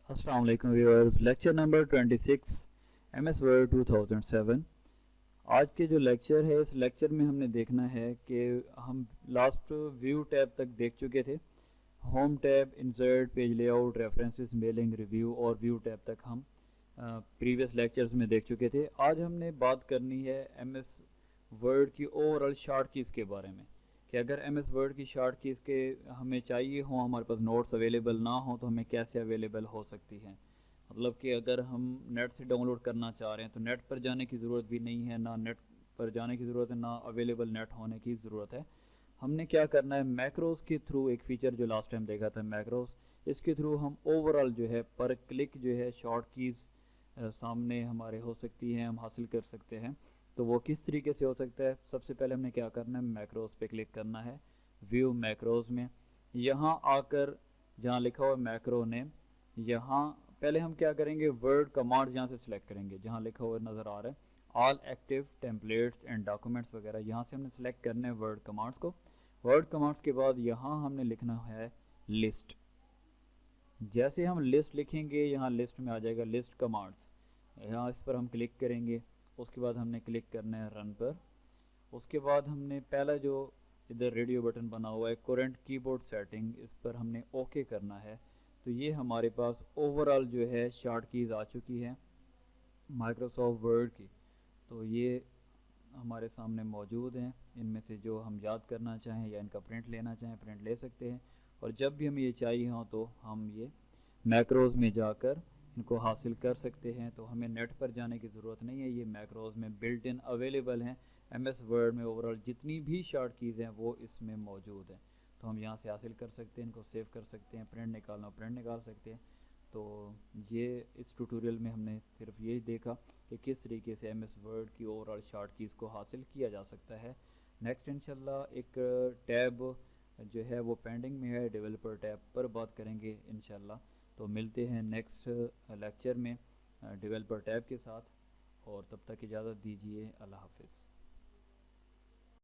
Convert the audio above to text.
अस्सलाम वालेकुम viewers, lecture number 26 MS word 2007। आज के जो लेक्चर है, इस लेक्चर में हमने देखना है कि हम लास्ट व्यू टैब तक देख चुके थे। Home tab, insert, page layout, references, mailing, review और व्यू टैब तक हम प्रीवियस लेक्चर्स में देख चुके थे। आज हमने बात करनी है MS वर्ड की ओवरऑल शॉर्ट कीज़ के बारे में कि अगर MS वर्ड की शॉर्ट कीज़ के हमें चाहिए हो, हमारे पास नोट्स अवेलेबल ना हो तो हमें कैसे अवेलेबल हो सकती हैं। मतलब कि अगर हम नेट से डाउनलोड करना चाह रहे हैं तो नेट पर जाने की ज़रूरत भी नहीं है, ना नेट पर जाने की ज़रूरत है, ना अवेलेबल नेट होने की ज़रूरत है। हमने क्या करना है, मैक्रोज़ के थ्रू, एक फ़ीचर जो लास्ट टाइम देखा था मैक्रोज़, इसके थ्रू हम ओवरऑल जो है पर क्लिक जो है शॉर्ट कीज़ सामने हमारे हो सकती हैं, हम हासिल कर सकते हैं। तो वो किस तरीके से हो सकता है, सबसे पहले हमने क्या करना है, मैक्रोज़ पे क्लिक करना है, व्यू मैक्रोज़ में। यहाँ आकर जहाँ लिखा हुआ मैक्रो नेम, यहाँ पहले हम क्या करेंगे, वर्ड कमांड्स यहाँ से सिलेक्ट करेंगे। जहाँ लिखा हुआ नज़र आ रहा है all active templates and documents वगैरह, यहाँ से हमने सेलेक्ट करना है वर्ड कमांड्स को। वर्ड कमांड्स के बाद यहाँ हमने लिखना है लिस्ट। जैसे हम लिस्ट लिखेंगे, यहाँ लिस्ट में आ जाएगा लिस्ट कमांड्स। यहाँ इस पर हम क्लिक करेंगे, उसके बाद हमने क्लिक करना है रन पर। उसके बाद हमने पहला जो इधर रेडियो बटन बना हुआ है करंट कीबोर्ड सेटिंग, इस पर हमने ओके करना है। तो ये हमारे पास ओवरऑल जो है शॉर्ट कीज़ आ चुकी हैं माइक्रोसॉफ्ट वर्ड की। तो ये हमारे सामने मौजूद हैं। इनमें से जो हम याद करना चाहें या इनका प्रिंट लेना चाहें प्रिंट ले सकते हैं, और जब भी हमें ये चाहिए हो तो हम ये मैक्रोज़ में जाकर इनको हासिल कर सकते हैं। तो हमें नेट पर जाने की ज़रूरत नहीं है, ये मैक्रोज़ में बिल्ट इन अवेलेबल हैं। MS वर्ड में ओवरऑल जितनी भी शॉर्ट कीज़ हैं वो इसमें मौजूद हैं। तो हम यहाँ से हासिल कर सकते हैं, इनको सेव कर सकते हैं, प्रिंट निकालना प्रिंट निकाल सकते हैं। तो ये इस ट्यूटोरियल में हमने सिर्फ यही देखा कि किस तरीके से MS वर्ड की ओवरऑल शॉर्ट कीज़ को हासिल किया जा सकता है। नेक्स्ट इंशाल्लाह एक टैब जो है वो पेंडिंग में है, डेवलपर टैब पर बात करेंगे इंशाल्लाह। तो मिलते हैं नेक्स्ट लेक्चर में डेवलपर टैब के साथ, और तब तक इजाज़त दीजिए। अल्लाह हाफिज़।